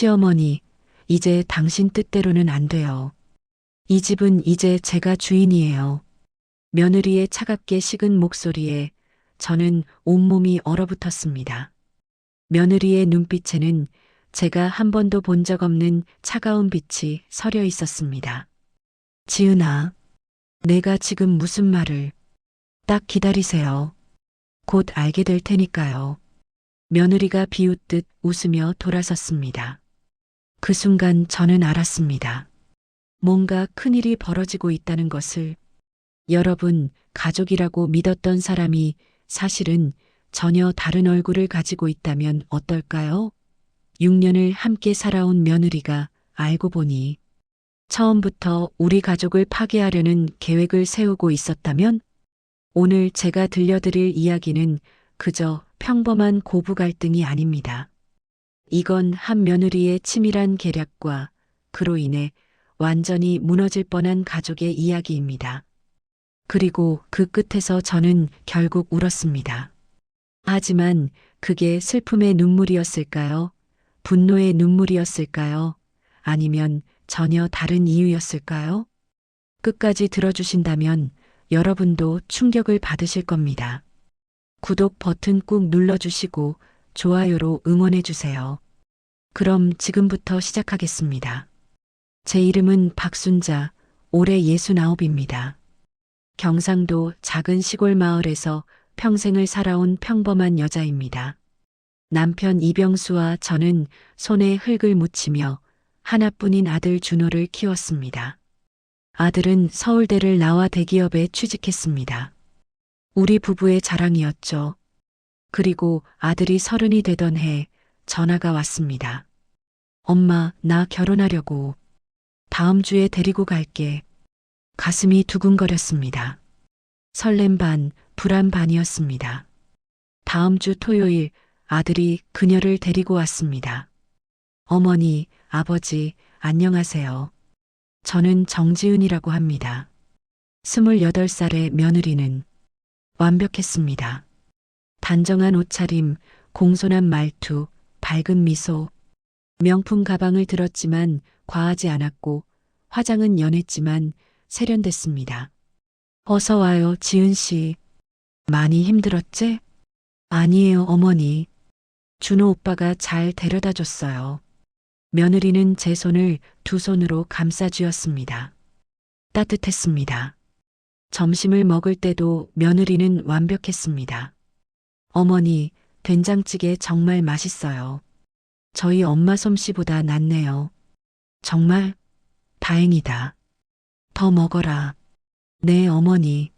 시어머니, 이제 당신 뜻대로는 안 돼요. 이 집은 이제 제가 주인이에요. 며느리의 차갑게 식은 목소리에 저는 온몸이 얼어붙었습니다. 며느리의 눈빛에는 제가 한 번도 본 적 없는 차가운 빛이 서려 있었습니다. 지은아, 내가 지금 무슨 말을, 딱 기다리세요. 곧 알게 될 테니까요. 며느리가 비웃듯 웃으며 돌아섰습니다. 그 순간 저는 알았습니다. 뭔가 큰일이 벌어지고 있다는 것을. 여러분, 가족이라고 믿었던 사람이 사실은 전혀 다른 얼굴을 가지고 있다면 어떨까요? 6년을 함께 살아온 며느리가 알고 보니 처음부터 우리 가족을 파괴하려는 계획을 세우고 있었다면 오늘 제가 들려드릴 이야기는 그저 평범한 고부 갈등이 아닙니다. 이건 한 며느리의 치밀한 계략과 그로 인해 완전히 무너질 뻔한 가족의 이야기입니다. 그리고 그 끝에서 저는 결국 울었습니다. 하지만 그게 슬픔의 눈물이었을까요? 분노의 눈물이었을까요? 아니면 전혀 다른 이유였을까요? 끝까지 들어주신다면 여러분도 충격을 받으실 겁니다. 구독 버튼 꾹 눌러주시고 좋아요로 응원해주세요. 그럼 지금부터 시작하겠습니다. 제 이름은 박순자, 올해 69입니다. 경상도 작은 시골 마을에서 평생을 살아온 평범한 여자입니다. 남편 이병수와 저는 손에 흙을 묻히며 하나뿐인 아들 준호를 키웠습니다. 아들은 서울대를 나와 대기업에 취직했습니다. 우리 부부의 자랑이었죠. 그리고 아들이 30이 되던 해 전화가 왔습니다. 엄마, 나 결혼하려고. 다음 주에 데리고 갈게. 가슴이 두근거렸습니다. 설렘 반, 불안 반이었습니다. 다음 주 토요일 아들이 그녀를 데리고 왔습니다. 어머니, 아버지, 안녕하세요. 저는 정지은이라고 합니다. 28살의 며느리는 완벽했습니다. 단정한 옷차림, 공손한 말투, 밝은 미소. 명품 가방을 들었지만 과하지 않았고 화장은 연했지만 세련됐습니다. 어서 와요, 지은 씨. 많이 힘들었지? 아니에요, 어머니. 준호 오빠가 잘 데려다 줬어요. 며느리는 제 손을 두 손으로 감싸 쥐었습니다. 따뜻했습니다. 점심을 먹을 때도 며느리는 완벽했습니다. 어머니, 된장찌개 정말 맛있어요. 저희 엄마 솜씨보다 낫네요. 정말? 다행이다. 더 먹어라. 네, 어머니.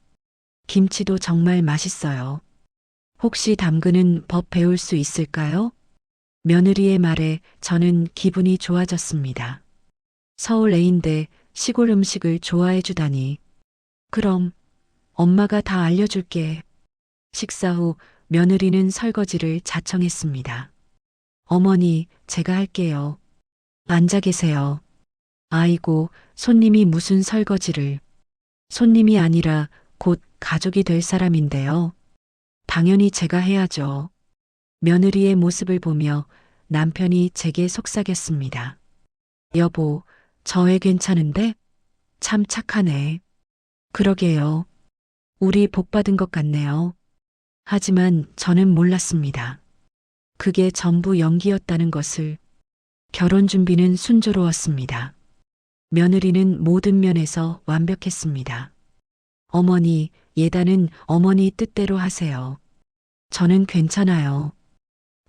김치도 정말 맛있어요. 혹시 담그는 법 배울 수 있을까요? 며느리의 말에 저는 기분이 좋아졌습니다. 서울 애인데 시골 음식을 좋아해 주다니. 그럼 엄마가 다 알려줄게. 식사 후 며느리는 설거지를 자청했습니다. 어머니, 제가 할게요. 앉아 계세요. 아이고, 손님이 무슨 설거지를. 손님이 아니라 곧 가족이 될 사람인데요. 당연히 제가 해야죠. 며느리의 모습을 보며 남편이 제게 속삭였습니다. 여보, 저 애 괜찮은데? 참 착하네. 그러게요. 우리 복 받은 것 같네요. 하지만 저는 몰랐습니다. 그게 전부 연기였다는 것을. 결혼 준비는 순조로웠습니다. 며느리는 모든 면에서 완벽했습니다. 어머니, 예단은 어머니 뜻대로 하세요. 저는 괜찮아요.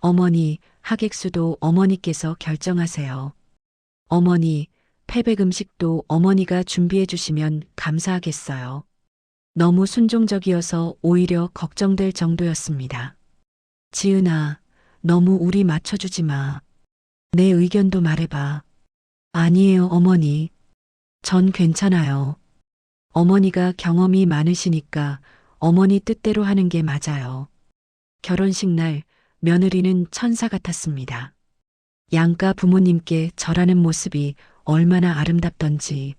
어머니, 하객수도 어머니께서 결정하세요. 어머니, 패백 음식도 어머니가 준비해 주시면 감사하겠어요. 너무 순종적이어서 오히려 걱정될 정도였습니다. 지은아, 너무 우리 맞춰주지 마. 내 의견도 말해봐. 아니에요, 어머니. 전 괜찮아요. 어머니가 경험이 많으시니까 어머니 뜻대로 하는 게 맞아요. 결혼식 날 며느리는 천사 같았습니다. 양가 부모님께 절하는 모습이 얼마나 아름답던지.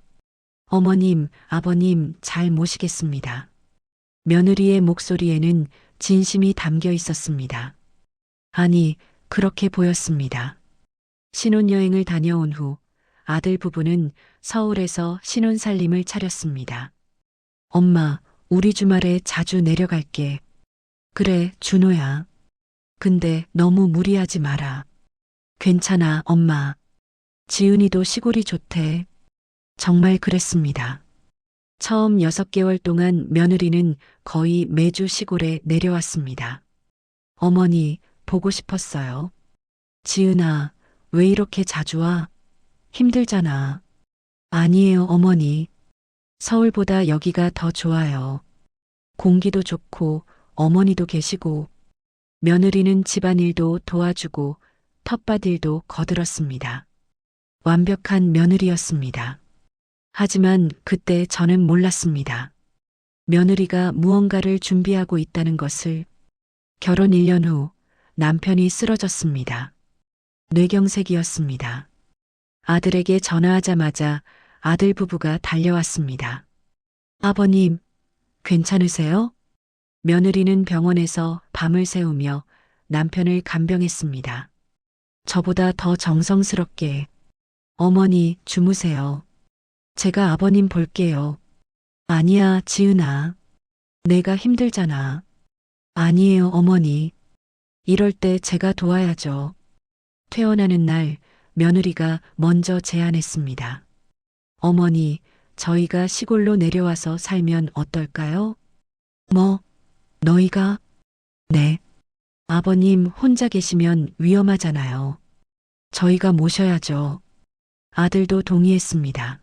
어머님, 아버님 잘 모시겠습니다. 며느리의 목소리에는 진심이 담겨 있었습니다. 아니, 그렇게 보였습니다. 신혼여행을 다녀온 후 아들 부부는 서울에서 신혼살림을 차렸습니다. 엄마, 우리 주말에 자주 내려갈게. 그래, 준호야. 근데 너무 무리하지 마라. 괜찮아, 엄마. 지은이도 시골이 좋대. 정말 그랬습니다. 처음 6개월 동안 며느리는 거의 매주 시골에 내려왔습니다. 어머니, 보고 싶었어요. 지은아, 왜 이렇게 자주 와? 힘들잖아. 아니에요, 어머니. 서울보다 여기가 더 좋아요. 공기도 좋고, 어머니도 계시고, 며느리는 집안일도 도와주고, 텃밭일도 거들었습니다. 완벽한 며느리였습니다. 하지만 그때 저는 몰랐습니다. 며느리가 무언가를 준비하고 있다는 것을. 결혼 1년 후 남편이 쓰러졌습니다. 뇌경색이었습니다. 아들에게 전화하자마자 아들 부부가 달려왔습니다. 아버님, 괜찮으세요? 며느리는 병원에서 밤을 새우며 남편을 간병했습니다. 저보다 더 정성스럽게. 어머니, 주무세요. 제가 아버님 볼게요. 아니야, 지은아. 내가 힘들잖아. 아니에요, 어머니. 이럴 때 제가 도와야죠. 퇴원하는 날 며느리가 먼저 제안했습니다. 어머니, 저희가 시골로 내려와서 살면 어떨까요? 뭐, 너희가? 네. 아버님 혼자 계시면 위험하잖아요. 저희가 모셔야죠. 아들도 동의했습니다.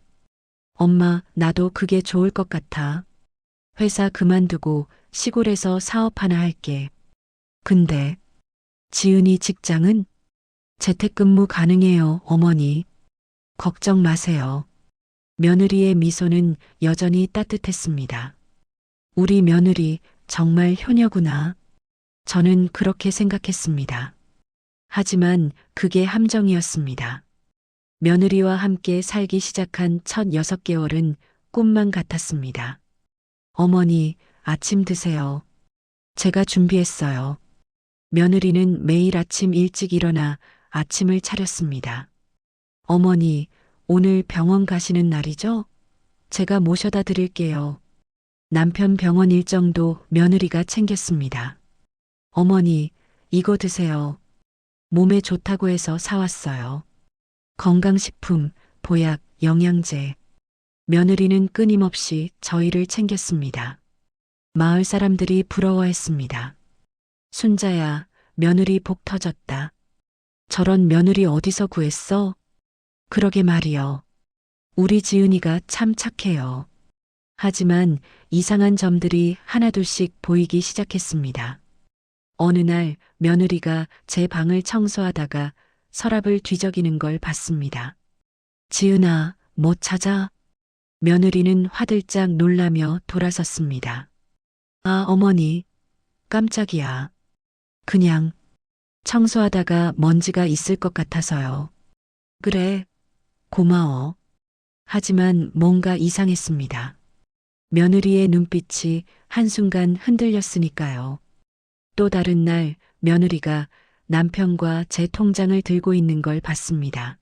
엄마, 나도 그게 좋을 것 같아. 회사 그만두고 시골에서 사업 하나 할게. 근데 지은이 직장은? 재택근무 가능해요, 어머니. 걱정 마세요. 며느리의 미소는 여전히 따뜻했습니다. 우리 며느리 정말 효녀구나. 저는 그렇게 생각했습니다. 하지만 그게 함정이었습니다. 며느리와 함께 살기 시작한 첫 6개월은 꿈만 같았습니다. 어머니, 아침 드세요. 제가 준비했어요. 며느리는 매일 아침 일찍 일어나 아침을 차렸습니다. 어머니, 오늘 병원 가시는 날이죠? 제가 모셔다 드릴게요. 남편 병원 일정도 며느리가 챙겼습니다. 어머니, 이거 드세요. 몸에 좋다고 해서 사왔어요. 건강식품, 보약, 영양제. 며느리는 끊임없이 저희를 챙겼습니다. 마을 사람들이 부러워했습니다. 순자야, 며느리 복 터졌다. 저런 며느리 어디서 구했어? 그러게 말이요. 우리 지은이가 참 착해요. 하지만 이상한 점들이 하나둘씩 보이기 시작했습니다. 어느 날 며느리가 제 방을 청소하다가 서랍을 뒤적이는 걸 봤습니다. 지은아, 뭐 찾아? 며느리는 화들짝 놀라며 돌아섰습니다. 아, 어머니, 깜짝이야. 그냥 청소하다가 먼지가 있을 것 같아서요. 그래, 고마워. 하지만 뭔가 이상했습니다. 며느리의 눈빛이 한순간 흔들렸으니까요. 또 다른 날 며느리가 남편과 제 통장을 들고 있는 걸 봤습니다.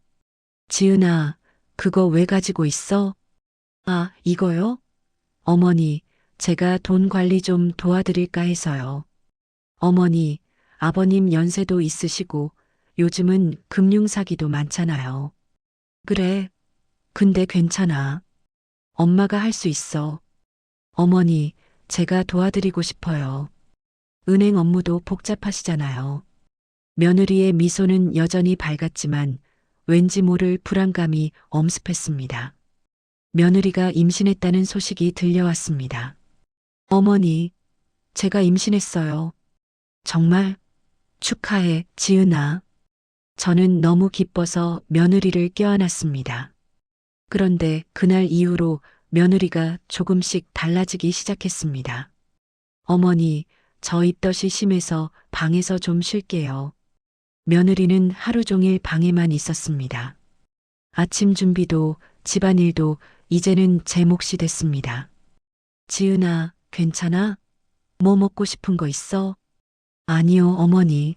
지은아, 그거 왜 가지고 있어? 아, 이거요? 어머니, 제가 돈 관리 좀 도와드릴까 해서요. 어머니, 아버님 연세도 있으시고 요즘은 금융사기도 많잖아요. 그래, 근데 괜찮아. 엄마가 할 수 있어. 어머니, 제가 도와드리고 싶어요. 은행 업무도 복잡하시잖아요. 며느리의 미소는 여전히 밝았지만 왠지 모를 불안감이 엄습했습니다. 며느리가 임신했다는 소식이 들려왔습니다. 어머니, 제가 임신했어요. 정말? 축하해, 지은아. 저는 너무 기뻐서 며느리를 껴안았습니다. 그런데 그날 이후로 며느리가 조금씩 달라지기 시작했습니다. 어머니, 저 입덧이 심해서 방에서 좀 쉴게요. 며느리는 하루 종일 방에만 있었습니다. 아침 준비도 집안일도 이제는 제 몫이 됐습니다. 지은아, 괜찮아? 뭐 먹고 싶은 거 있어? 아니요, 어머니.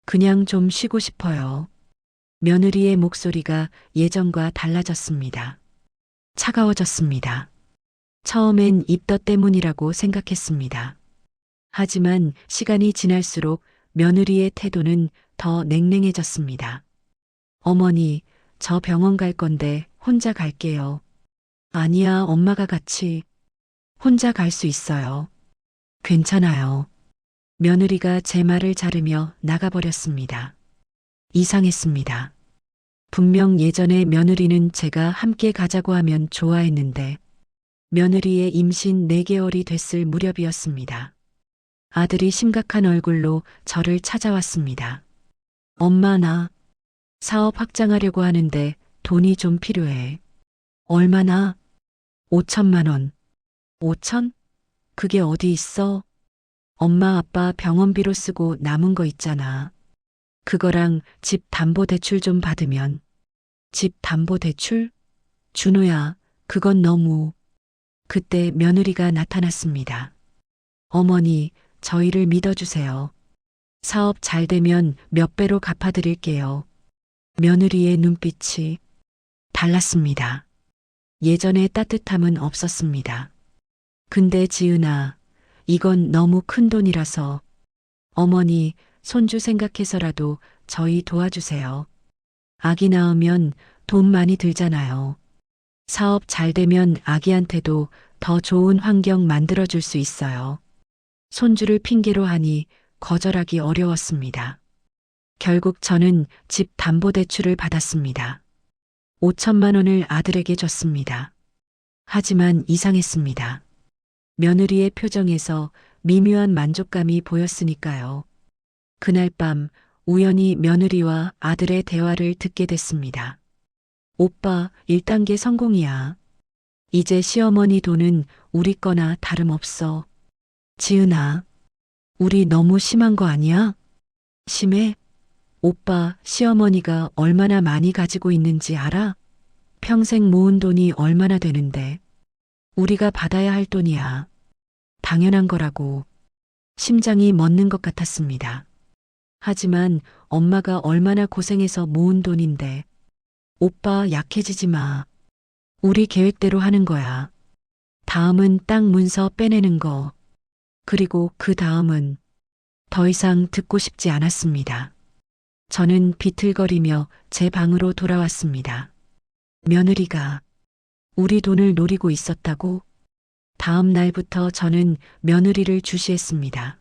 그냥 좀 쉬고 싶어요. 며느리의 목소리가 예전과 달라졌습니다. 차가워졌습니다. 처음엔 입덧 때문이라고 생각했습니다. 하지만 시간이 지날수록 며느리의 태도는 더 냉랭해졌습니다. 어머니, 저 병원 갈 건데 혼자 갈게요. 아니야, 엄마가 같이. 혼자 갈 수 있어요. 괜찮아요. 며느리가 제 말을 자르며 나가버렸습니다. 이상했습니다. 분명 예전에 며느리는 제가 함께 가자고 하면 좋아했는데 며느리의 임신 4개월이 됐을 무렵이었습니다. 아들이 심각한 얼굴로 저를 찾아왔습니다. 엄마, 나 사업 확장하려고 하는데 돈이 좀 필요해. 얼마나? 5천만 원. 5천? 그게 어디 있어? 엄마 아빠 병원비로 쓰고 남은 거 있잖아. 그거랑 집 담보 대출 좀 받으면. 집 담보 대출? 준호야, 그건 너무. 그때 며느리가 나타났습니다. 어머니, 저희를 믿어주세요. 사업 잘 되면 몇 배로 갚아드릴게요. 며느리의 눈빛이 달랐습니다. 예전의 따뜻함은 없었습니다. 근데 지은아, 이건 너무 큰 돈이라서. 어머니, 손주 생각해서라도 저희 도와주세요. 아기 낳으면 돈 많이 들잖아요. 사업 잘 되면 아기한테도 더 좋은 환경 만들어줄 수 있어요. 손주를 핑계로 하니 거절하기 어려웠습니다. 결국 저는 집 담보대출을 받았습니다. 5천만 원을 아들에게 줬습니다. 하지만 이상했습니다. 며느리의 표정에서 미묘한 만족감이 보였으니까요. 그날 밤 우연히 며느리와 아들의 대화를 듣게 됐습니다. 오빠, 1단계 성공이야. 이제 시어머니 돈은 우리 거나 다름없어. 지은아, 우리 너무 심한 거 아니야? 심해? 오빠, 시어머니가 얼마나 많이 가지고 있는지 알아? 평생 모은 돈이 얼마나 되는데. 우리가 받아야 할 돈이야. 당연한 거라고. 심장이 멎는 것 같았습니다. 하지만 엄마가 얼마나 고생해서 모은 돈인데. 오빠, 약해지지 마. 우리 계획대로 하는 거야. 다음은 땅 문서 빼내는 거. 그리고 그 다음은 더 이상 듣고 싶지 않았습니다. 저는 비틀거리며 제 방으로 돌아왔습니다. 며느리가 우리 돈을 노리고 있었다고? 다음 날부터 저는 며느리를 주시했습니다.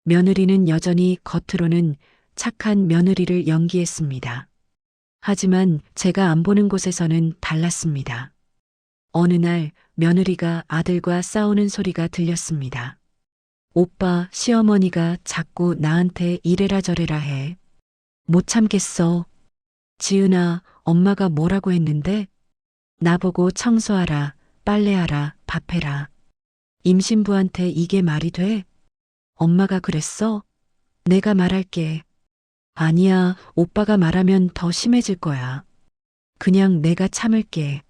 며느리는 여전히 겉으로는 착한 며느리를 연기했습니다. 하지만 제가 안 보는 곳에서는 달랐습니다. 어느 날 며느리가 아들과 싸우는 소리가 들렸습니다. 오빠, 시어머니가 자꾸 나한테 이래라 저래라 해. 못 참겠어. 지은아, 엄마가 뭐라고 했는데? 나보고 청소하라, 빨래하라, 밥해라. 임신부한테 이게 말이 돼? 엄마가 그랬어? 내가 말할게. 아니야, 오빠가 말하면 더 심해질 거야. 그냥 내가 참을게.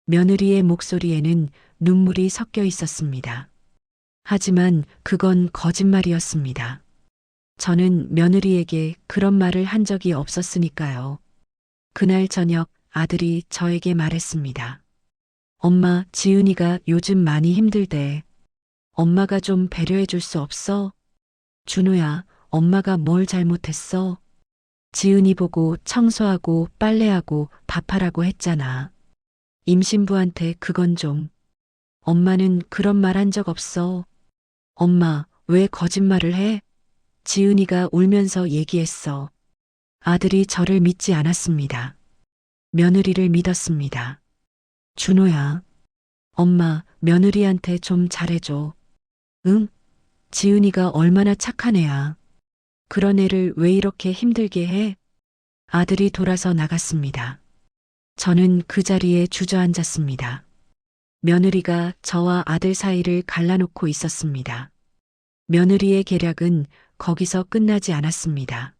며느리의 목소리에는 눈물이 섞여 있었습니다. 하지만 그건 거짓말이었습니다. 저는 며느리에게 그런 말을 한 적이 없었으니까요. 그날 저녁 아들이 저에게 말했습니다. 엄마, 지은이가 요즘 많이 힘들대. 엄마가 좀 배려해 줄 수 없어? 준호야, 엄마가 뭘 잘못했어? 지은이 보고 청소하고 빨래하고 밥하라고 했잖아. 임신부한테 그건 좀. 엄마는 그런 말 한 적 없어. 엄마, 왜 거짓말을 해? 지은이가 울면서 얘기했어. 아들이 저를 믿지 않았습니다. 며느리를 믿었습니다. 준호야, 엄마, 며느리한테 좀 잘해줘. 응? 지은이가 얼마나 착한 애야. 그런 애를 왜 이렇게 힘들게 해? 아들이 돌아서 나갔습니다. 저는 그 자리에 주저앉았습니다. 며느리가 저와 아들 사이를 갈라놓고 있었습니다. 며느리의 계략은 거기서 끝나지 않았습니다.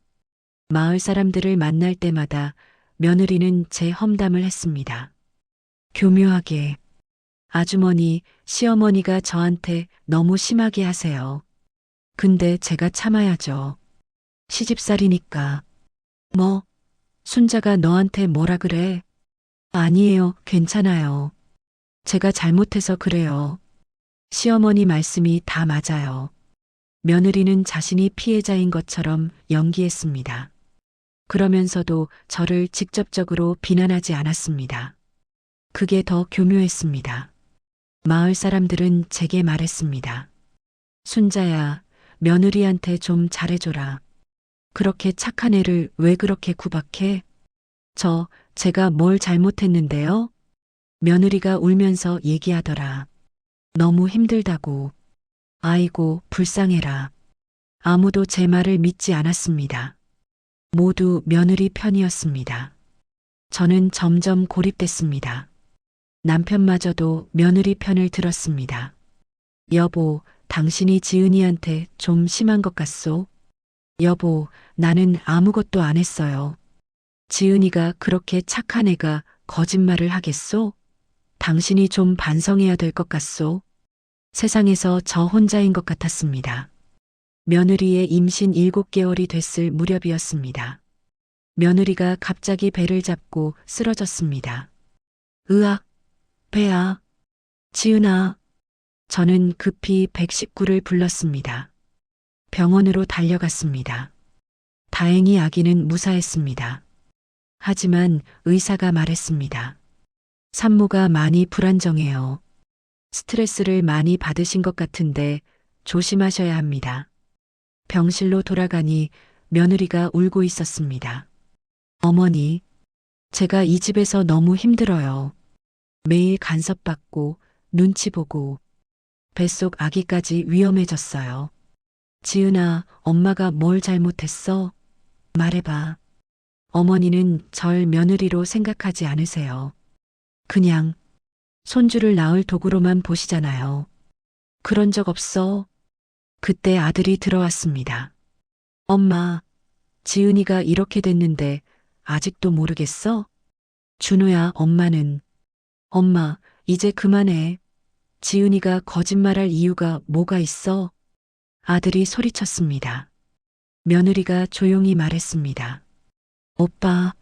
마을 사람들을 만날 때마다 며느리는 제 험담을 했습니다. 교묘하게, 아주머니, 시어머니가 저한테 너무 심하게 하세요. 근데 제가 참아야죠. 시집살이니까. 뭐, 순자가 너한테 뭐라 그래? 아니에요. 괜찮아요. 제가 잘못해서 그래요. 시어머니 말씀이 다 맞아요. 며느리는 자신이 피해자인 것처럼 연기했습니다. 그러면서도 저를 직접적으로 비난하지 않았습니다. 그게 더 교묘했습니다. 마을 사람들은 제게 말했습니다. 순자야, 며느리한테 좀 잘해줘라. 그렇게 착한 애를 왜 그렇게 구박해? 제가 뭘 잘못했는데요? 며느리가 울면서 얘기하더라. 너무 힘들다고. 아이고, 불쌍해라. 아무도 제 말을 믿지 않았습니다. 모두 며느리 편이었습니다. 저는 점점 고립됐습니다. 남편마저도 며느리 편을 들었습니다. 여보, 당신이 지은이한테 좀 심한 것 같소? 여보, 나는 아무것도 안 했어요. 지은이가 그렇게 착한 애가 거짓말을 하겠소? 당신이 좀 반성해야 될 것 같소? 세상에서 저 혼자인 것 같았습니다. 며느리의 임신 7개월이 됐을 무렵이었습니다. 며느리가 갑자기 배를 잡고 쓰러졌습니다. 으악, 배야, 지은아. 저는 급히 119를 불렀습니다. 병원으로 달려갔습니다. 다행히 아기는 무사했습니다. 하지만 의사가 말했습니다. 산모가 많이 불안정해요. 스트레스를 많이 받으신 것 같은데 조심하셔야 합니다. 병실로 돌아가니 며느리가 울고 있었습니다. 어머니, 제가 이 집에서 너무 힘들어요. 매일 간섭받고 눈치 보고 뱃속 아기까지 위험해졌어요. 지은아, 엄마가 뭘 잘못했어? 말해봐. 어머니는 절 며느리로 생각하지 않으세요. 그냥 손주를 낳을 도구로만 보시잖아요. 그런 적 없어. 그때 아들이 들어왔습니다. 엄마, 지은이가 이렇게 됐는데 아직도 모르겠어? 준호야, 엄마, 이제 그만해. 지은이가 거짓말할 이유가 뭐가 있어? 아들이 소리쳤습니다. 며느리가 조용히 말했습니다. 오빠,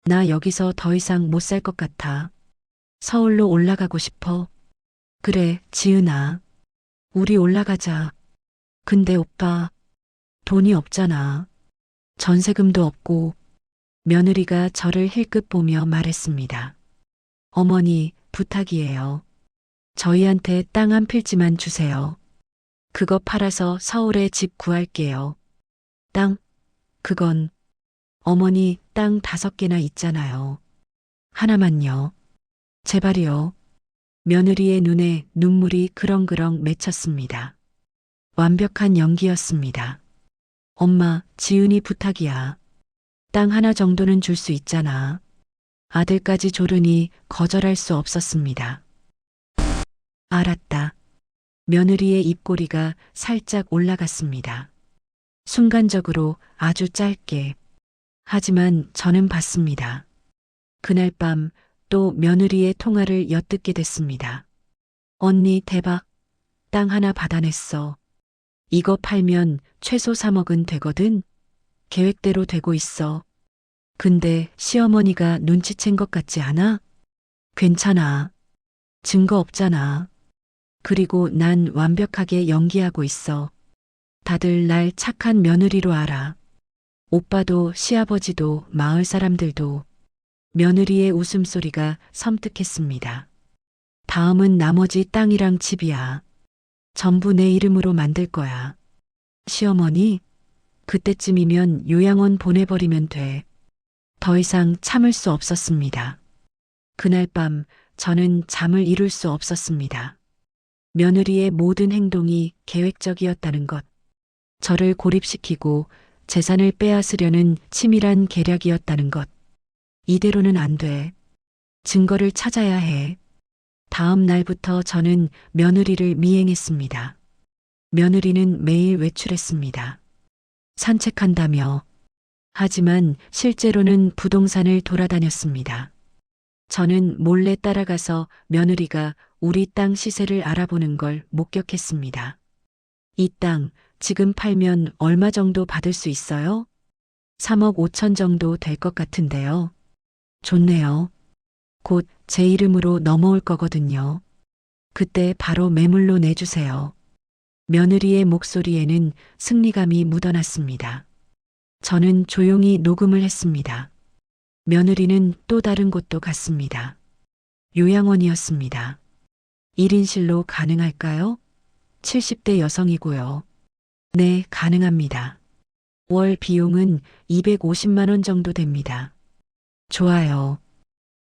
나 여기서 더 이상 못 살 것 같아. 서울로 올라가고 싶어. 그래, 지은아. 우리 올라가자. 근데 오빠, 돈이 없잖아. 전세금도 없고. 며느리가 저를 힐끗 보며 말했습니다. 어머니, 부탁이에요. 저희한테 땅 한 필지만 주세요. 그거 팔아서 서울에 집 구할게요. 땅? 그건 어머니 땅 5개나 있잖아요. 하나만요. 제발이요. 며느리의 눈에 눈물이 그렁그렁 맺혔습니다. 완벽한 연기였습니다. 엄마, 지은이 부탁이야. 땅 하나 정도는 줄 수 있잖아. 아들까지 조르니 거절할 수 없었습니다. 알았다. 며느리의 입꼬리가 살짝 올라갔습니다. 순간적으로 아주 짧게. 하지만 저는 봤습니다. 그날 밤 또 며느리의 통화를 엿듣게 됐습니다. 언니 대박. 땅 하나 받아냈어. 이거 팔면 최소 3억은 되거든. 계획대로 되고 있어. 근데 시어머니가 눈치챈 것 같지 않아? 괜찮아. 증거 없잖아. 그리고 난 완벽하게 연기하고 있어. 다들 날 착한 며느리로 알아. 오빠도 시아버지도 마을 사람들도. 며느리의 웃음소리가 섬뜩했습니다. 다음은 나머지 땅이랑 집이야. 전부 내 이름으로 만들 거야. 시어머니, 그때쯤이면 요양원 보내버리면 돼. 더 이상 참을 수 없었습니다. 그날 밤 저는 잠을 이룰 수 없었습니다. 며느리의 모든 행동이 계획적이었다는 것. 저를 고립시키고 재산을 빼앗으려는 치밀한 계략이었다는 것. 이대로는 안 돼. 증거를 찾아야 해. 다음 날부터 저는 며느리를 미행했습니다. 며느리는 매일 외출했습니다. 산책한다며. 하지만 실제로는 부동산을 돌아다녔습니다. 저는 몰래 따라가서 며느리가 우리 땅 시세를 알아보는 걸 목격했습니다. 이 땅 지금 팔면 얼마 정도 받을 수 있어요? 3억 5천 정도 될 것 같은데요. 좋네요. 곧 제 이름으로 넘어올 거거든요. 그때 바로 매물로 내주세요. 며느리의 목소리에는 승리감이 묻어났습니다. 저는 조용히 녹음을 했습니다. 며느리는 또 다른 곳도 갔습니다. 요양원이었습니다. 1인실로 가능할까요? 70대 여성이고요. 네, 가능합니다. 월 비용은 250만 원 정도 됩니다. 좋아요.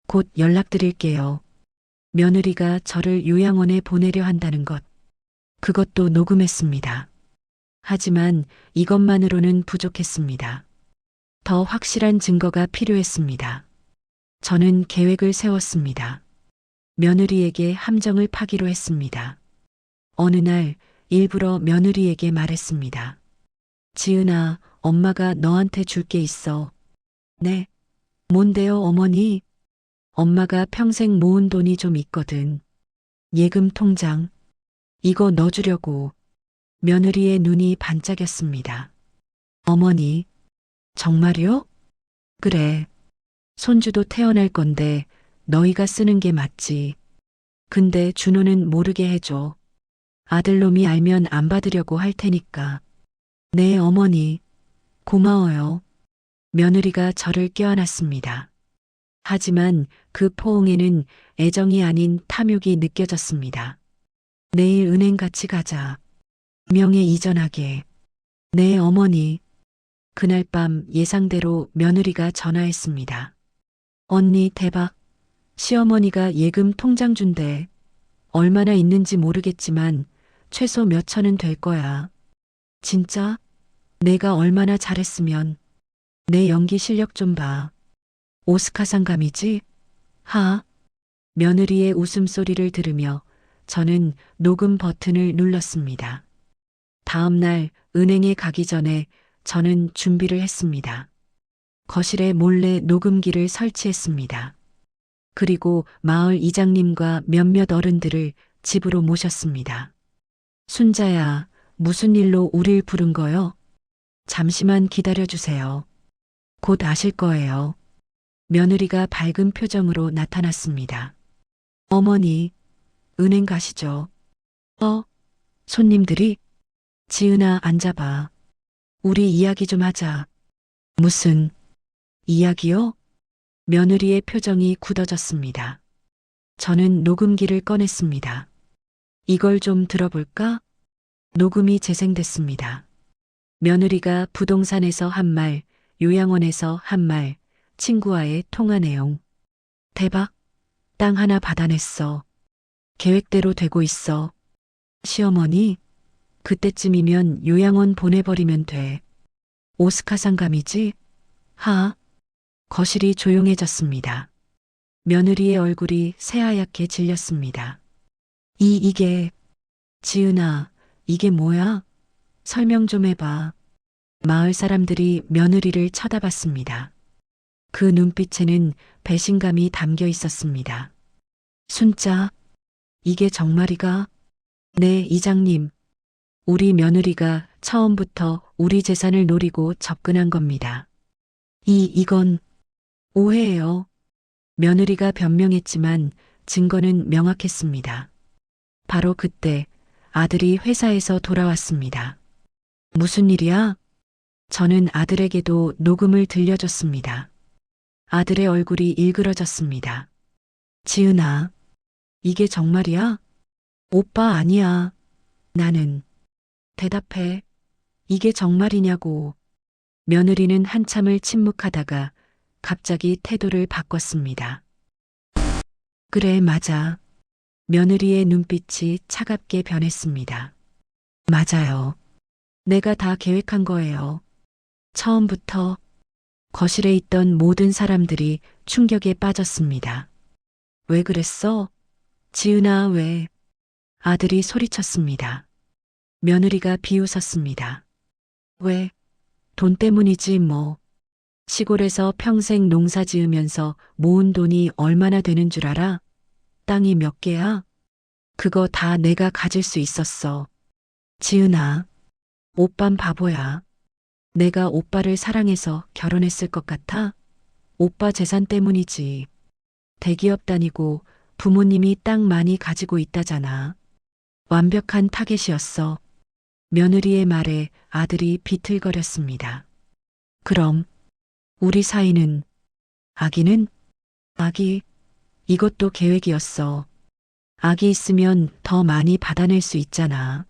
곧 연락드릴게요. 며느리가 저를 요양원에 보내려 한다는 것. 그것도 녹음했습니다. 하지만 이것만으로는 부족했습니다. 더 확실한 증거가 필요했습니다. 저는 계획을 세웠습니다. 며느리에게 함정을 파기로 했습니다. 어느 날 일부러 며느리에게 말했습니다. 지은아, 엄마가 너한테 줄 게 있어. 네. 뭔데요, 어머니? 엄마가 평생 모은 돈이 좀 있거든. 예금 통장. 이거 넣어주려고. 며느리의 눈이 반짝였습니다. 어머니, 정말요? 그래. 손주도 태어날 건데 너희가 쓰는 게 맞지. 근데 준호는 모르게 해줘. 아들놈이 알면 안 받으려고 할 테니까. 네, 어머니. 고마워요. 며느리가 저를 껴안았습니다. 하지만 그 포옹에는 애정이 아닌 탐욕이 느껴졌습니다. 내일 은행 같이 가자. 명예 이전하게. 네, 어머니. 그날 밤 예상대로 며느리가 전화했습니다. 언니 대박. 시어머니가 예금 통장 준대. 얼마나 있는지 모르겠지만 최소 몇 천은 될 거야. 진짜? 내가 얼마나 잘했으면. 내 연기 실력 좀 봐. 오스카상 감이지? 하. 며느리의 웃음소리를 들으며 저는 녹음 버튼을 눌렀습니다. 다음 날 은행에 가기 전에 저는 준비를 했습니다. 거실에 몰래 녹음기를 설치했습니다. 그리고 마을 이장님과 몇몇 어른들을 집으로 모셨습니다. 순자야, 무슨 일로 우릴 부른 거요? 잠시만 기다려주세요. 곧 아실 거예요. 며느리가 밝은 표정으로 나타났습니다. 어머니, 은행 가시죠. 손님들이? 지은아, 앉아봐. 우리 이야기 좀 하자. 무슨 이야기요? 며느리의 표정이 굳어졌습니다. 저는 녹음기를 꺼냈습니다. 이걸 좀 들어볼까? 녹음이 재생됐습니다. 며느리가 부동산에서 한 말, 요양원에서 한 말, 친구와의 통화 내용. 대박. 땅 하나 받아냈어. 계획대로 되고 있어. 시어머니, 그때쯤이면 요양원 보내버리면 돼. 오스카상 감이지? 하. 거실이 조용해졌습니다. 며느리의 얼굴이 새하얗게 질렸습니다. 이게, 지은아, 이게 뭐야? 설명 좀 해봐. 마을 사람들이 며느리를 쳐다봤습니다. 그 눈빛에는 배신감이 담겨 있었습니다. 순자, 이게 정말이가? 네, 이장님. 우리 며느리가 처음부터 우리 재산을 노리고 접근한 겁니다. 이건 오해예요. 며느리가 변명했지만 증거는 명확했습니다. 바로 그때 아들이 회사에서 돌아왔습니다. 무슨 일이야? 저는 아들에게도 녹음을 들려줬습니다. 아들의 얼굴이 일그러졌습니다. 지은아, 이게 정말이야? 오빠 아니야. 나는. 대답해. 이게 정말이냐고. 며느리는 한참을 침묵하다가 갑자기 태도를 바꿨습니다. 그래, 맞아. 며느리의 눈빛이 차갑게 변했습니다. 맞아요. 내가 다 계획한 거예요. 처음부터. 거실에 있던 모든 사람들이 충격에 빠졌습니다. 왜 그랬어? 지은아, 왜? 아들이 소리쳤습니다. 며느리가 비웃었습니다. 왜? 돈 때문이지 뭐. 시골에서 평생 농사 지으면서 모은 돈이 얼마나 되는 줄 알아? 땅이 몇 개야? 그거 다 내가 가질 수 있었어. 지은아, 오빤 바보야. 내가 오빠를 사랑해서 결혼했을 것 같아? 오빠 재산 때문이지. 대기업 다니고 부모님이 땅 많이 가지고 있다잖아. 완벽한 타겟이었어. 며느리의 말에 아들이 비틀거렸습니다. 그럼 우리 사이는, 아기는? 아기, 이것도 계획이었어. 아기 있으면 더 많이 받아낼 수 있잖아.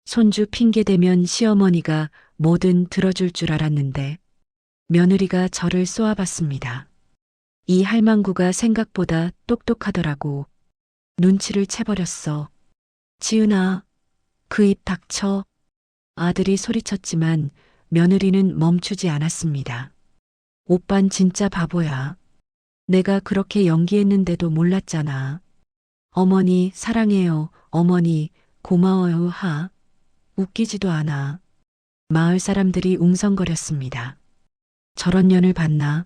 손주 핑계대면 시어머니가 뭐든 들어줄 줄 알았는데 며느리가 저를 쏘아봤습니다. 이 할망구가 생각보다 똑똑하더라고. 눈치를 채버렸어. 지은아, 그 입 닥쳐. 아들이 소리쳤지만 며느리는 멈추지 않았습니다. 오빤 진짜 바보야. 내가 그렇게 연기했는데도 몰랐잖아. 어머니 사랑해요. 어머니 고마워요. 하. 웃기지도 않아. 마을 사람들이 웅성거렸습니다. 저런 년을 봤나?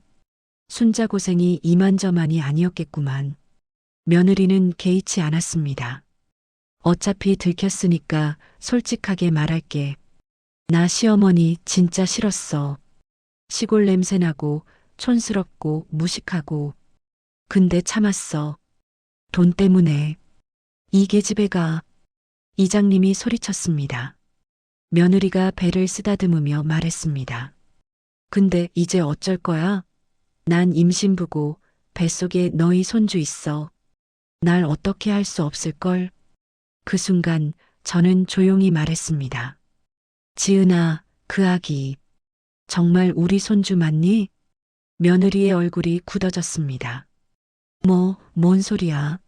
순자 고생이 이만저만이 아니었겠구만. 며느리는 개의치 않았습니다. 어차피 들켰으니까 솔직하게 말할게. 나 시어머니 진짜 싫었어. 시골 냄새나고 촌스럽고 무식하고. 근데 참았어. 돈 때문에. 이 계집애 가. 이장님이 소리쳤습니다. 며느리가 배를 쓰다듬으며 말했습니다. 근데 이제 어쩔 거야? 난 임신부고 뱃속에 너희 손주 있어. 날 어떻게 할 수 없을걸? 그 순간 저는 조용히 말했습니다. 지은아, 그 아기. 정말 우리 손주 맞니? 며느리의 얼굴이 굳어졌습니다. 뭔 소리야?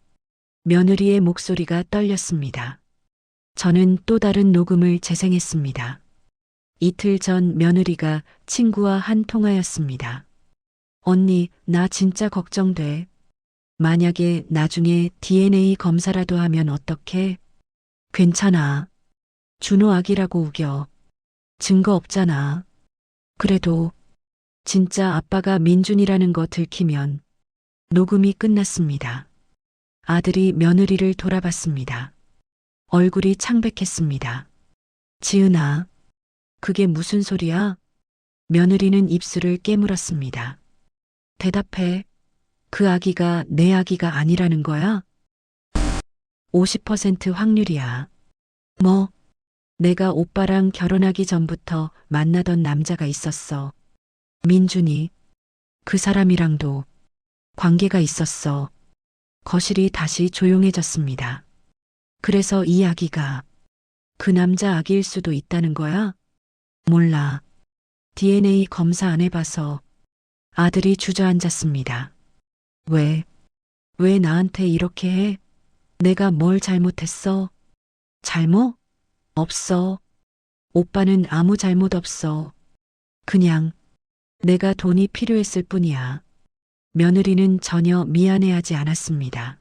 며느리의 목소리가 떨렸습니다. 저는 또 다른 녹음을 재생했습니다. 이틀 전 며느리가 친구와 한 통화였습니다. 언니, 나 진짜 걱정돼. 만약에 나중에 DNA 검사라도 하면 어떡해? 괜찮아. 준호 아기라고 우겨. 증거 없잖아. 그래도 진짜 아빠가 민준이라는 거 들키면. 녹음이 끝났습니다. 아들이 며느리를 돌아봤습니다. 얼굴이 창백했습니다. 지은아, 그게 무슨 소리야? 며느리는 입술을 깨물었습니다. 대답해. 그 아기가 내 아기가 아니라는 거야? 50% 확률이야. 내가 오빠랑 결혼하기 전부터 만나던 남자가 있었어. 민준이. 그 사람이랑도 관계가 있었어. 거실이 다시 조용해졌습니다. 그래서 이 아기가 그 남자 아기일 수도 있다는 거야? 몰라. DNA 검사 안 해봐서. 아들이 주저앉았습니다. 왜 나한테 이렇게 해? 내가 뭘 잘못했어? 잘못? 없어. 오빠는 아무 잘못 없어. 그냥 내가 돈이 필요했을 뿐이야. 며느리는 전혀 미안해하지 않았습니다.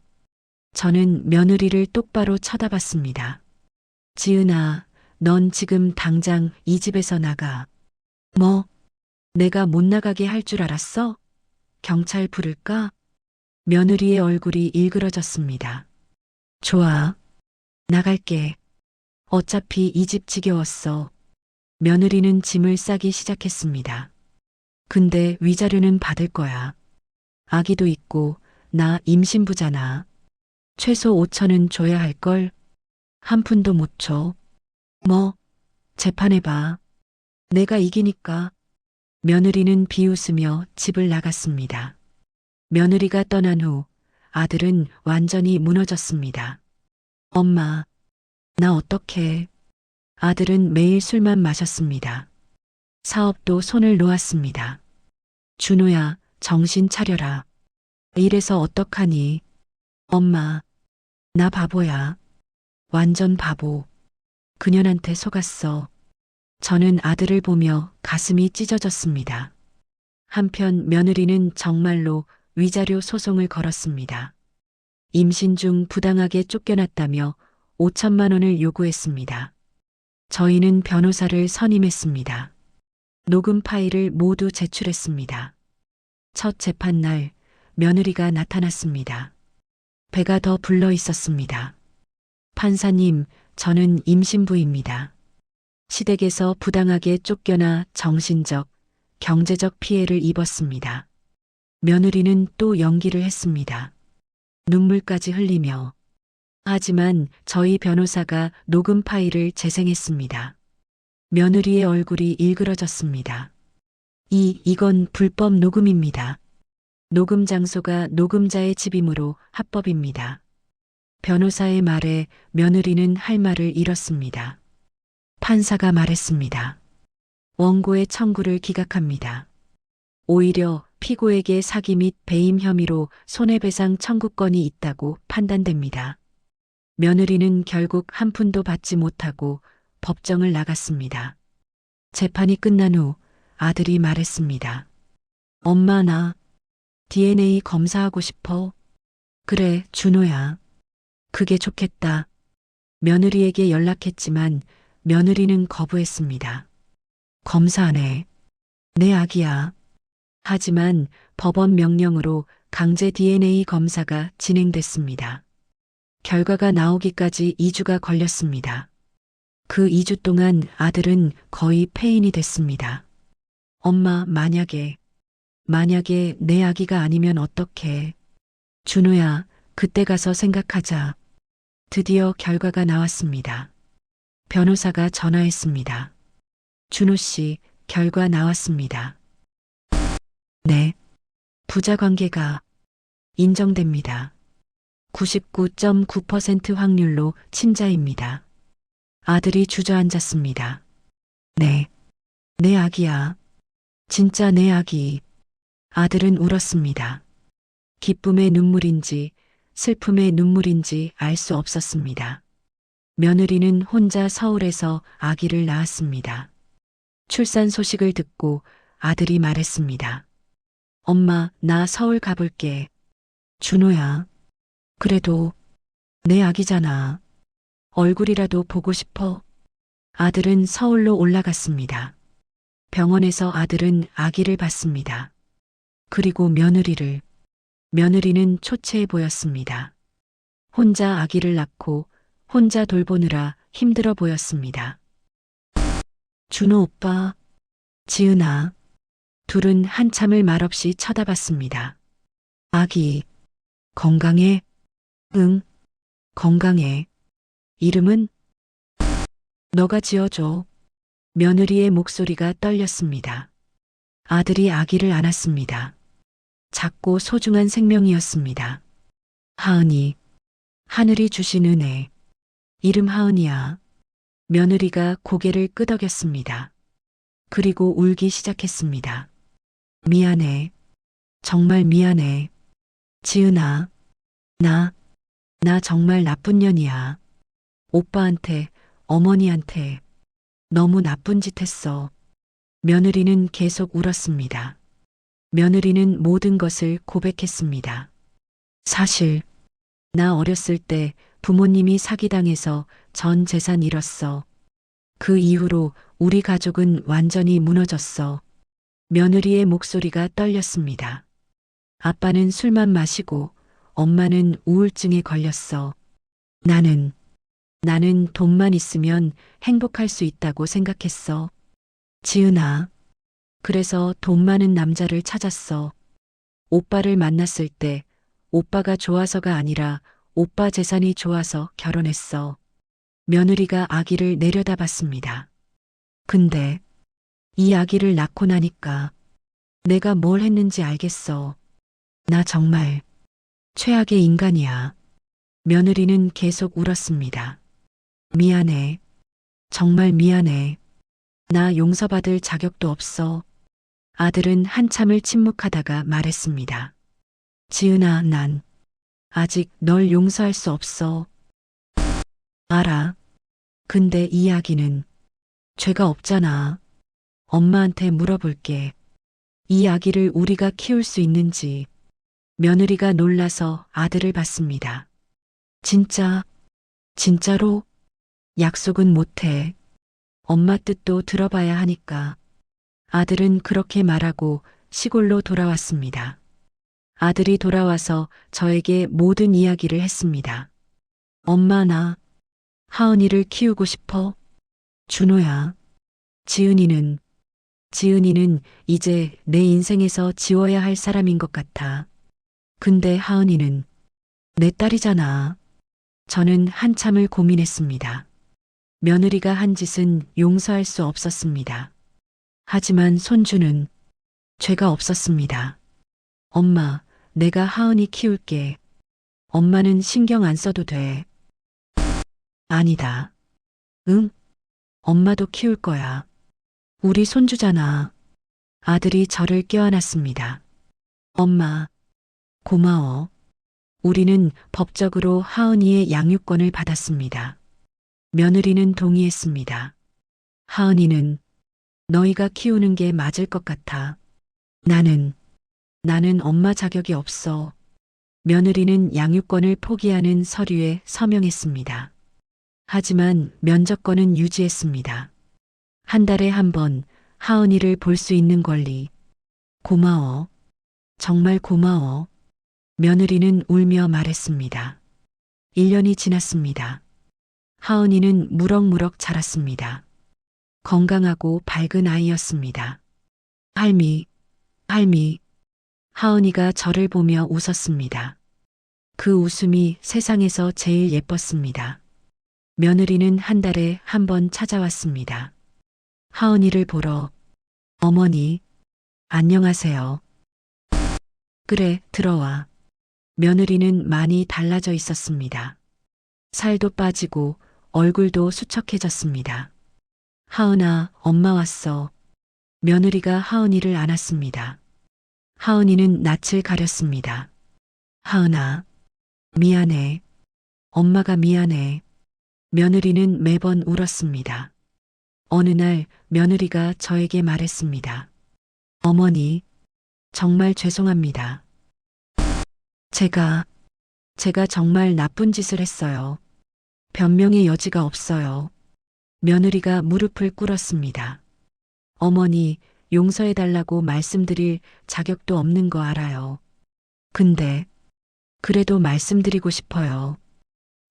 저는 며느리를 똑바로 쳐다봤습니다. 지은아, 넌 지금 당장 이 집에서 나가. 내가 못 나가게 할 줄 알았어? 경찰 부를까? 며느리의 얼굴이 일그러졌습니다. 좋아. 나갈게. 어차피 이 집 지겨웠어. 며느리는 짐을 싸기 시작했습니다. 근데 위자료는 받을 거야. 아기도 있고 나 임신부잖아. 최소 5천은 줘야 할걸. 한 푼도 못 줘. 재판해봐. 내가 이기니까. 며느리는 비웃으며 집을 나갔습니다. 며느리가 떠난 후 아들은 완전히 무너졌습니다. 엄마, 나 어떡해. 아들은 매일 술만 마셨습니다. 사업도 손을 놓았습니다. 준호야, 정신 차려라. 이래서 어떡하니? 엄마, 나 바보야. 완전 바보. 그년한테 속았어. 저는 아들을 보며 가슴이 찢어졌습니다. 한편 며느리는 정말로 위자료 소송을 걸었습니다. 임신 중 부당하게 쫓겨났다며 5천만 원을 요구했습니다. 저희는 변호사를 선임했습니다. 녹음 파일을 모두 제출했습니다. 첫 재판날 며느리가 나타났습니다. 배가 더 불러 있었습니다. 판사님, 저는 임신부입니다. 시댁에서 부당하게 쫓겨나 정신적, 경제적 피해를 입었습니다. 며느리는 또 연기를 했습니다. 눈물까지 흘리며. 하지만 저희 변호사가 녹음 파일을 재생했습니다. 며느리의 얼굴이 일그러졌습니다. 이건 불법 녹음입니다. 녹음 장소가 녹음자의 집이므로 합법입니다. 변호사의 말에 며느리는 할 말을 잃었습니다. 판사가 말했습니다. 원고의 청구를 기각합니다. 오히려 피고에게 사기 및 배임 혐의로 손해배상 청구권이 있다고 판단됩니다. 며느리는 결국 한 푼도 받지 못하고 법정을 나갔습니다. 재판이 끝난 후 아들이 말했습니다. 엄마, 나 DNA 검사하고 싶어. 그래, 준호야. 그게 좋겠다. 며느리에게 연락했지만 며느리는 거부했습니다. 검사하네. 내 아기야. 하지만 법원 명령으로 강제 DNA 검사가 진행됐습니다. 결과가 나오기까지 2주가 걸렸습니다. 그 2주 동안 아들은 거의 폐인이 됐습니다. 엄마, 만약에 내 아기가 아니면 어떡해. 준호야, 그때 가서 생각하자. 드디어 결과가 나왔습니다. 변호사가 전화했습니다. 준호 씨, 결과 나왔습니다. 네. 부자 관계가 인정됩니다. 99.9% 확률로 친자입니다. 아들이 주저앉았습니다. 네. 내 아기야. 진짜 내 아기. 아들은 울었습니다. 기쁨의 눈물인지 슬픔의 눈물인지 알 수 없었습니다. 며느리는 혼자 서울에서 아기를 낳았습니다. 출산 소식을 듣고 아들이 말했습니다. 엄마, 나 서울 가볼게. 준호야. 그래도 내 아기잖아. 얼굴이라도 보고 싶어. 아들은 서울로 올라갔습니다. 병원에서 아들은 아기를 봤습니다. 그리고 며느리는 초췌해 보였습니다. 혼자 아기를 낳고 혼자 돌보느라 힘들어 보였습니다. 준호 오빠, 지은아. 둘은 한참을 말없이 쳐다봤습니다. 아기, 건강해? 응, 건강해. 이름은? 너가 지어줘. 며느리의 목소리가 떨렸습니다. 아들이 아기를 안았습니다. 작고 소중한 생명이었습니다. 하은이, 하늘이 주신 은혜. 이름 하은이야. 며느리가 고개를 끄덕였습니다. 그리고 울기 시작했습니다. 미안해. 정말 미안해. 지은아, 나 정말 나쁜 년이야. 오빠한테, 어머니한테 너무 나쁜 짓 했어. 며느리는 계속 울었습니다. 며느리는 모든 것을 고백했습니다. 사실, 나 어렸을 때 부모님이 사기당해서 전 재산 잃었어. 그 이후로 우리 가족은 완전히 무너졌어. 며느리의 목소리가 떨렸습니다. 아빠는 술만 마시고 엄마는 우울증에 걸렸어. 나는 돈만 있으면 행복할 수 있다고 생각했어. 지은아. 그래서 돈 많은 남자를 찾았어. 오빠를 만났을 때 오빠가 좋아서가 아니라 오빠 재산이 좋아서 결혼했어. 며느리가 아기를 내려다봤습니다. 근데 이 아기를 낳고 나니까 내가 뭘 했는지 알겠어. 나 정말 최악의 인간이야. 며느리는 계속 울었습니다. 미안해. 정말 미안해. 나 용서받을 자격도 없어. 아들은 한참을 침묵하다가 말했습니다. 지은아, 난 아직 널 용서할 수 없어. 알아. 근데 이 아기는 죄가 없잖아. 엄마한테 물어볼게. 이 아기를 우리가 키울 수 있는지. 며느리가 놀라서 아들을 봤습니다. 진짜로? 약속은 못해. 엄마 뜻도 들어봐야 하니까. 아들은 그렇게 말하고 시골로 돌아왔습니다. 아들이 돌아와서 저에게 모든 이야기를 했습니다. 엄마, 나 하은이를 키우고 싶어. 준호야, 지은이는 이제 내 인생에서 지워야 할 사람인 것 같아. 근데 하은이는 내 딸이잖아. 저는 한참을 고민했습니다. 며느리가 한 짓은 용서할 수 없었습니다. 하지만 손주는 죄가 없었습니다. 엄마, 내가 하은이 키울게. 엄마는 신경 안 써도 돼. 아니다. 응? 엄마도 키울 거야. 우리 손주잖아. 아들이 저를 껴안았습니다. 엄마, 고마워. 우리는 법적으로 하은이의 양육권을 받았습니다. 며느리는 동의했습니다. 하은이는 너희가 키우는 게 맞을 것 같아. 나는 엄마 자격이 없어. 며느리는 양육권을 포기하는 서류에 서명했습니다. 하지만 면접권은 유지했습니다. 한 달에 한 번 하은이를 볼 수 있는 권리. 고마워. 정말 고마워. 며느리는 울며 말했습니다. 1년이 지났습니다. 하은이는 무럭무럭 자랐습니다. 건강하고 밝은 아이였습니다. 할미. 하은이가 저를 보며 웃었습니다. 그 웃음이 세상에서 제일 예뻤습니다. 며느리는 한 달에 한 번 찾아왔습니다. 하은이를 보러. 어머니, 안녕하세요. 그래, 들어와. 며느리는 많이 달라져 있었습니다. 살도 빠지고 얼굴도 수척해졌습니다. 하은아, 엄마 왔어. 며느리가 하은이를 안았습니다. 하은이는 낯을 가렸습니다. 하은아, 미안해. 엄마가 미안해. 며느리는 매번 울었습니다. 어느 날 며느리가 저에게 말했습니다. 어머니, 정말 죄송합니다. 제가 정말 나쁜 짓을 했어요. 변명의 여지가 없어요. 며느리가 무릎을 꿇었습니다. 어머니, 용서해달라고 말씀드릴 자격도 없는 거 알아요. 근데 그래도 말씀드리고 싶어요.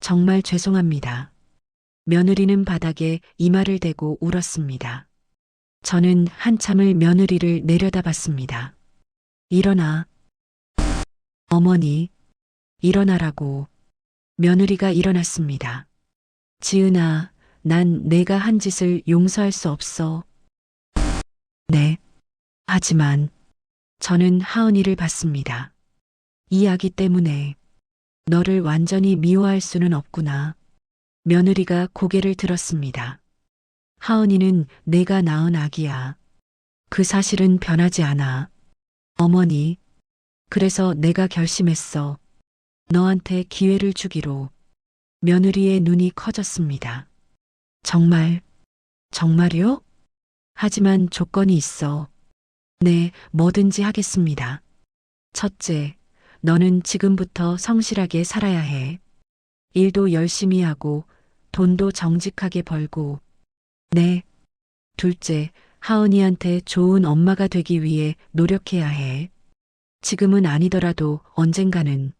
정말 죄송합니다. 며느리는 바닥에 이마를 대고 울었습니다. 저는 한참을 며느리를 내려다봤습니다. 일어나. 어머니, 일어나라고. 며느리가 일어났습니다. 지은아, 난 내가 한 짓을 용서할 수 없어. 네. 하지만 저는 하은이를 봤습니다. 이 아기 때문에 너를 완전히 미워할 수는 없구나. 며느리가 고개를 들었습니다. 하은이는 내가 낳은 아기야. 그 사실은 변하지 않아. 어머니, 그래서 내가 결심했어. 너한테 기회를 주기로. 며느리의 눈이 커졌습니다. 정말요? 하지만 조건이 있어. 네, 뭐든지 하겠습니다. 첫째, 너는 지금부터 성실하게 살아야 해. 일도 열심히 하고 돈도 정직하게 벌고. 네. 둘째, 하은이한테 좋은 엄마가 되기 위해 노력해야 해. 지금은 아니더라도 언젠가는.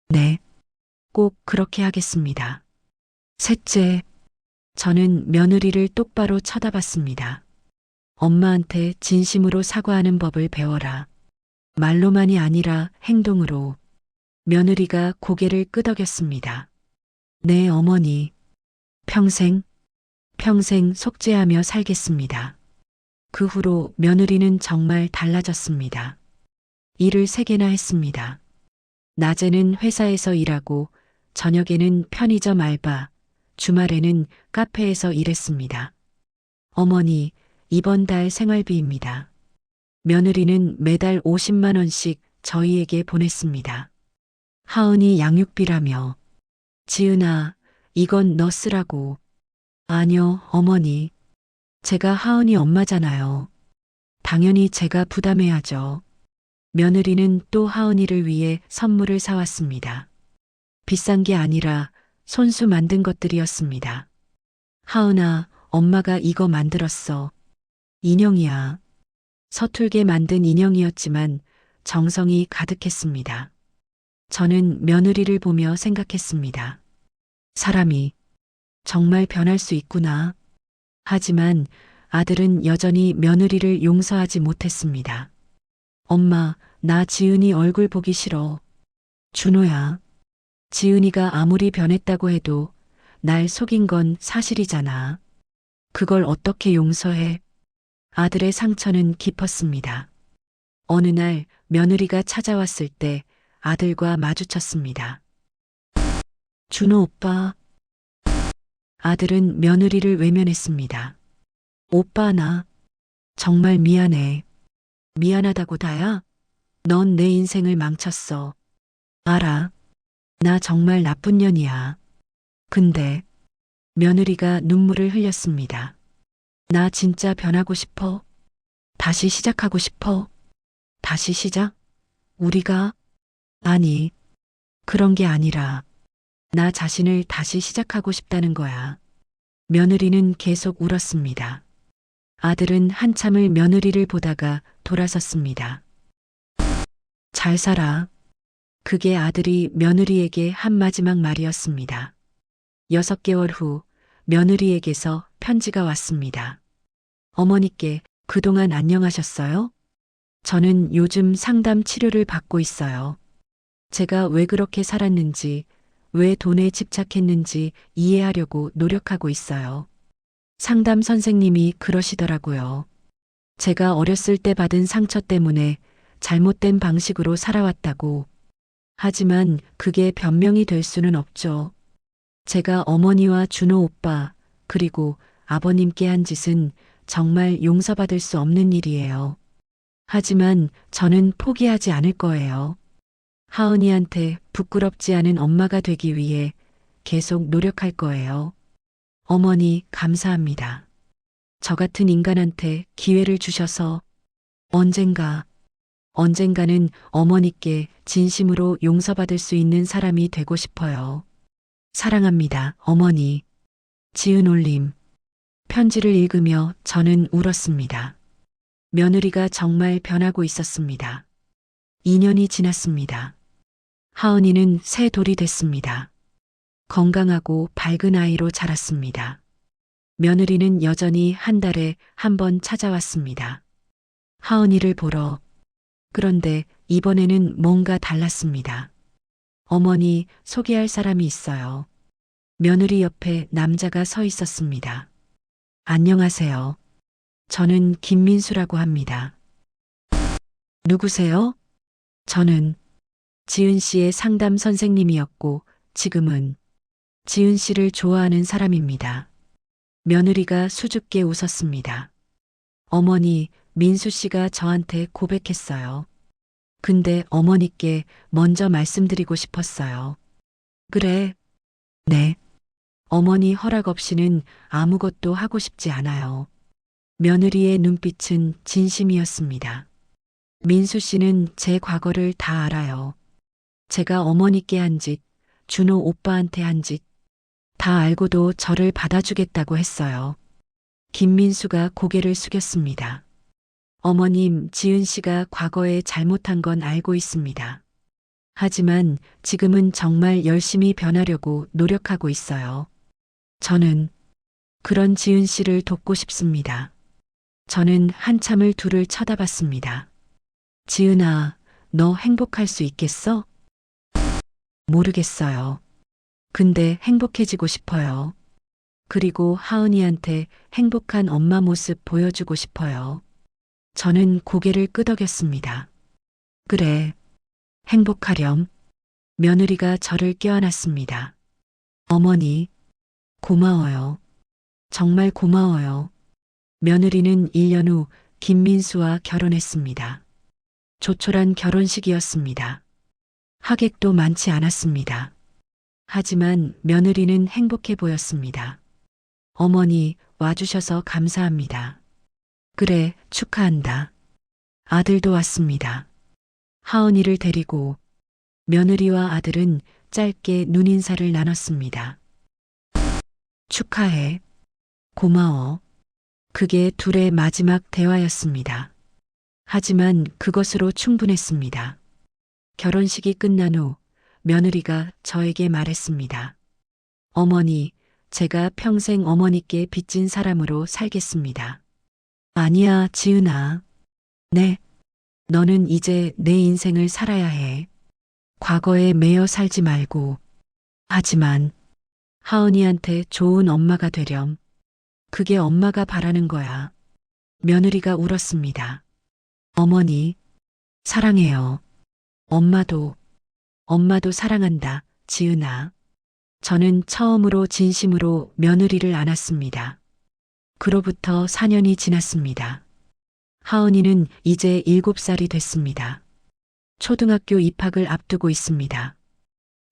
네. 꼭 그렇게 하겠습니다. 셋째, 저는 며느리를 똑바로 쳐다봤습니다. 엄마한테 진심으로 사과하는 법을 배워라. 말로만이 아니라 행동으로. 며느리가 고개를 끄덕였습니다. 네, 어머니. 평생 속죄하며 살겠습니다. 그 후로 며느리는 정말 달라졌습니다. 일을 3개나 했습니다. 낮에는 회사에서 일하고 저녁에는 편의점 알바, 주말에는 카페에서 일했습니다. 어머니, 이번 달 생활비입니다. 며느리는 매달 50만 원씩 저희에게 보냈습니다. 하은이 양육비라며. 지은아, 이건 너 쓰라고. 아니요, 어머니. 제가 하은이 엄마잖아요. 당연히 제가 부담해야죠. 며느리는 또 하은이를 위해 선물을 사왔습니다. 비싼 게 아니라 손수 만든 것들이었습니다. 하은아, 엄마가 이거 만들었어. 인형이야. 서툴게 만든 인형이었지만 정성이 가득했습니다. 저는 며느리를 보며 생각했습니다. 사람이 정말 변할 수 있구나. 하지만 아들은 여전히 며느리를 용서하지 못했습니다. 엄마, 나 지은이 얼굴 보기 싫어. 준호야. 지은이가 아무리 변했다고 해도 날 속인 건 사실이잖아. 그걸 어떻게 용서해? 아들의 상처는 깊었습니다. 어느 날 며느리가 찾아왔을 때 아들과 마주쳤습니다. 준호 오빠. 아들은 며느리를 외면했습니다. 오빠 나 정말 미안해. 미안하다고 다야? 넌 내 인생을 망쳤어. 알아. 나 정말 나쁜 년이야. 근데 며느리가 눈물을 흘렸습니다. 나 진짜 변하고 싶어. 다시 시작하고 싶어. 다시 시작? 우리가? 아니, 그런 게 아니라 나 자신을 다시 시작하고 싶다는 거야. 며느리는 계속 울었습니다. 아들은 한참을 며느리를 보다가 돌아섰습니다. 잘 살아. 그게 아들이 며느리에게 한 마지막 말이었습니다. 6개월 후 며느리에게서 편지가 왔습니다. 어머니께 그동안 안녕하셨어요? 저는 요즘 상담 치료를 받고 있어요. 제가 왜 그렇게 살았는지, 왜 돈에 집착했는지 이해하려고 노력하고 있어요. 상담 선생님이 그러시더라고요. 제가 어렸을 때 받은 상처 때문에 잘못된 방식으로 살아왔다고. 하지만 그게 변명이 될 수는 없죠. 제가 어머니와 준호 오빠, 그리고 아버님께 한 짓은 정말 용서받을 수 없는 일이에요. 하지만 저는 포기하지 않을 거예요. 하은이한테 부끄럽지 않은 엄마가 되기 위해 계속 노력할 거예요. 어머니, 감사합니다. 저 같은 인간한테 기회를 주셔서 언젠가는 어머니께 진심으로 용서받을 수 있는 사람이 되고 싶어요. 사랑합니다, 어머니. 지은 올림. 편지를 읽으며 저는 울었습니다. 며느리가 정말 변하고 있었습니다. 2년이 지났습니다. 하은이는 새 돌이 됐습니다. 건강하고 밝은 아이로 자랐습니다. 며느리는 여전히 한 달에 한 번 찾아왔습니다. 하은이를 보러. 그런데 이번에는 뭔가 달랐습니다. 어머니, 소개할 사람이 있어요. 며느리 옆에 남자가 서 있었습니다. 안녕하세요. 저는 김민수라고 합니다. 누구세요? 저는 지은 씨의 상담 선생님이었고 지금은 지은 씨를 좋아하는 사람입니다. 며느리가 수줍게 웃었습니다. 어머니, 민수 씨가 저한테 고백했어요. 근데 어머니께 먼저 말씀드리고 싶었어요. 그래. 네. 어머니 허락 없이는 아무것도 하고 싶지 않아요. 며느리의 눈빛은 진심이었습니다. 민수 씨는 제 과거를 다 알아요. 제가 어머니께 한 짓, 준호 오빠한테 한 짓, 다 알고도 저를 받아주겠다고 했어요. 김민수가 고개를 숙였습니다. 어머님, 지은 씨가 과거에 잘못한 건 알고 있습니다. 하지만 지금은 정말 열심히 변하려고 노력하고 있어요. 저는 그런 지은 씨를 돕고 싶습니다. 저는 한참을 둘을 쳐다봤습니다. 지은아, 너 행복할 수 있겠어? 모르겠어요. 근데 행복해지고 싶어요. 그리고 하은이한테 행복한 엄마 모습 보여주고 싶어요. 저는 고개를 끄덕였습니다. 그래, 행복하렴. 며느리가 저를 껴안았습니다. 어머니, 고마워요. 정말 고마워요. 며느리는 1년 후 김민수와 결혼했습니다. 조촐한 결혼식이었습니다. 하객도 많지 않았습니다. 하지만 며느리는 행복해 보였습니다. 어머니, 와주셔서 감사합니다. 그래, 축하한다. 아들도 왔습니다. 하은이를 데리고 며느리와 아들은 짧게 눈인사를 나눴습니다. 축하해. 고마워. 그게 둘의 마지막 대화였습니다. 하지만 그것으로 충분했습니다. 결혼식이 끝난 후 며느리가 저에게 말했습니다. 어머니, 제가 평생 어머니께 빚진 사람으로 살겠습니다. 아니야, 지은아. 네. 너는 이제 내 인생을 살아야 해. 과거에 매여 살지 말고. 하지만 하은이한테 좋은 엄마가 되렴. 그게 엄마가 바라는 거야. 며느리가 울었습니다. 어머니, 사랑해요. 엄마도, 엄마도 사랑한다, 지은아. 저는 처음으로 진심으로 며느리를 안았습니다. 그로부터 4년이 지났습니다. 하은이는 이제 7살이 됐습니다. 초등학교 입학을 앞두고 있습니다.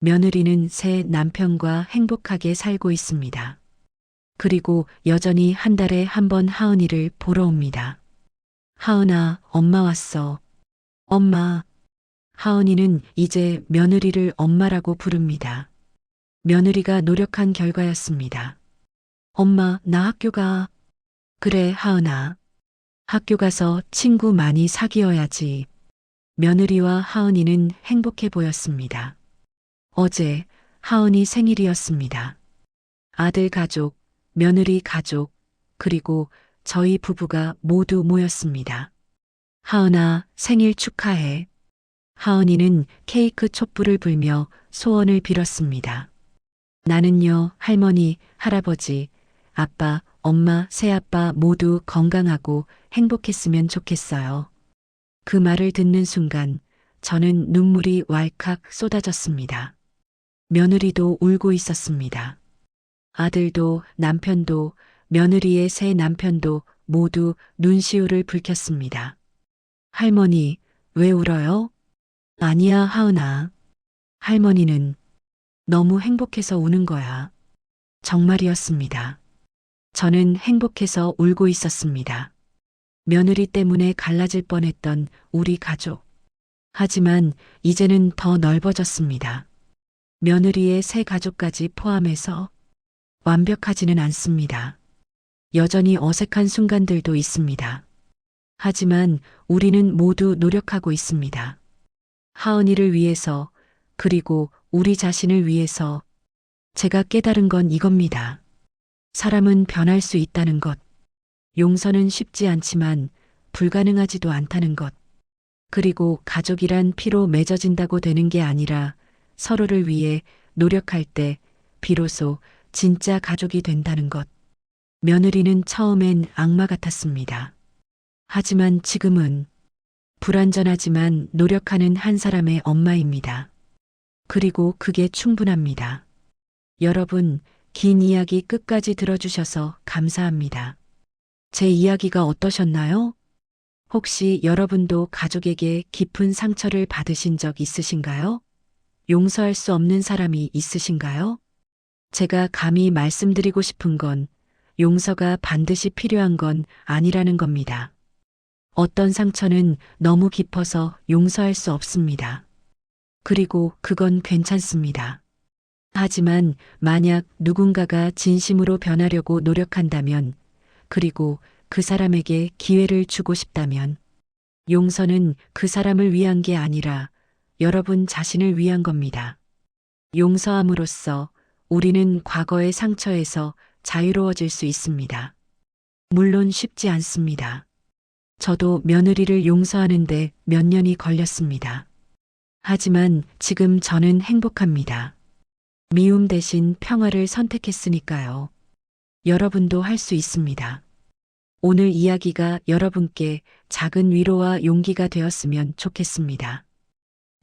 며느리는 새 남편과 행복하게 살고 있습니다. 그리고 여전히 한 달에 한 번 하은이를 보러 옵니다. 하은아, 엄마 왔어. 엄마. 하은이는 이제 며느리를 엄마라고 부릅니다. 며느리가 노력한 결과였습니다. 엄마, 나 학교 가. 그래, 하은아. 학교 가서 친구 많이 사귀어야지. 며느리와 하은이는 행복해 보였습니다. 어제 하은이 생일이었습니다. 아들 가족, 며느리 가족, 그리고 저희 부부가 모두 모였습니다. 하은아, 생일 축하해. 하은이는 케이크 촛불을 불며 소원을 빌었습니다. 나는요, 할머니, 할아버지, 아빠, 엄마, 새아빠 모두 건강하고 행복했으면 좋겠어요. 그 말을 듣는 순간 저는 눈물이 왈칵 쏟아졌습니다. 며느리도 울고 있었습니다. 아들도 남편도 며느리의 새 남편도 모두 눈시울을 붉혔습니다. 할머니, 왜 울어요? 아니야, 하은아. 할머니는 너무 행복해서 우는 거야. 정말이었습니다. 저는 행복해서 울고 있었습니다. 며느리 때문에 갈라질 뻔했던 우리 가족. 하지만 이제는 더 넓어졌습니다. 며느리의 새 가족까지 포함해서 완벽하지는 않습니다. 여전히 어색한 순간들도 있습니다. 하지만 우리는 모두 노력하고 있습니다. 하은이를 위해서, 그리고 우리 자신을 위해서. 제가 깨달은 건 이겁니다. 사람은 변할 수 있다는 것. 용서는 쉽지 않지만 불가능하지도 않다는 것. 그리고 가족이란 피로 맺어진다고 되는 게 아니라 서로를 위해 노력할 때 비로소 진짜 가족이 된다는 것. 며느리는 처음엔 악마 같았습니다. 하지만 지금은 불완전하지만 노력하는 한 사람의 엄마입니다. 그리고 그게 충분합니다. 여러분, 긴 이야기 끝까지 들어주셔서 감사합니다. 제 이야기가 어떠셨나요? 혹시 여러분도 가족에게 깊은 상처를 받으신 적 있으신가요? 용서할 수 없는 사람이 있으신가요? 제가 감히 말씀드리고 싶은 건 용서가 반드시 필요한 건 아니라는 겁니다. 어떤 상처는 너무 깊어서 용서할 수 없습니다. 그리고 그건 괜찮습니다. 하지만 만약 누군가가 진심으로 변하려고 노력한다면, 그리고 그 사람에게 기회를 주고 싶다면, 용서는 그 사람을 위한 게 아니라 여러분 자신을 위한 겁니다. 용서함으로써 우리는 과거의 상처에서 자유로워질 수 있습니다. 물론 쉽지 않습니다. 저도 며느리를 용서하는데 몇 년이 걸렸습니다. 하지만 지금 저는 행복합니다. 미움 대신 평화를 선택했으니까요. 여러분도 할 수 있습니다. 오늘 이야기가 여러분께 작은 위로와 용기가 되었으면 좋겠습니다.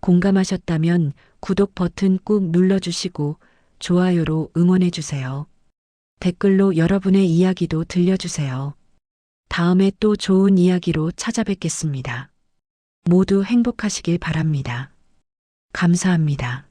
공감하셨다면 구독 버튼 꾹 눌러주시고 좋아요로 응원해주세요. 댓글로 여러분의 이야기도 들려주세요. 다음에 또 좋은 이야기로 찾아뵙겠습니다. 모두 행복하시길 바랍니다. 감사합니다.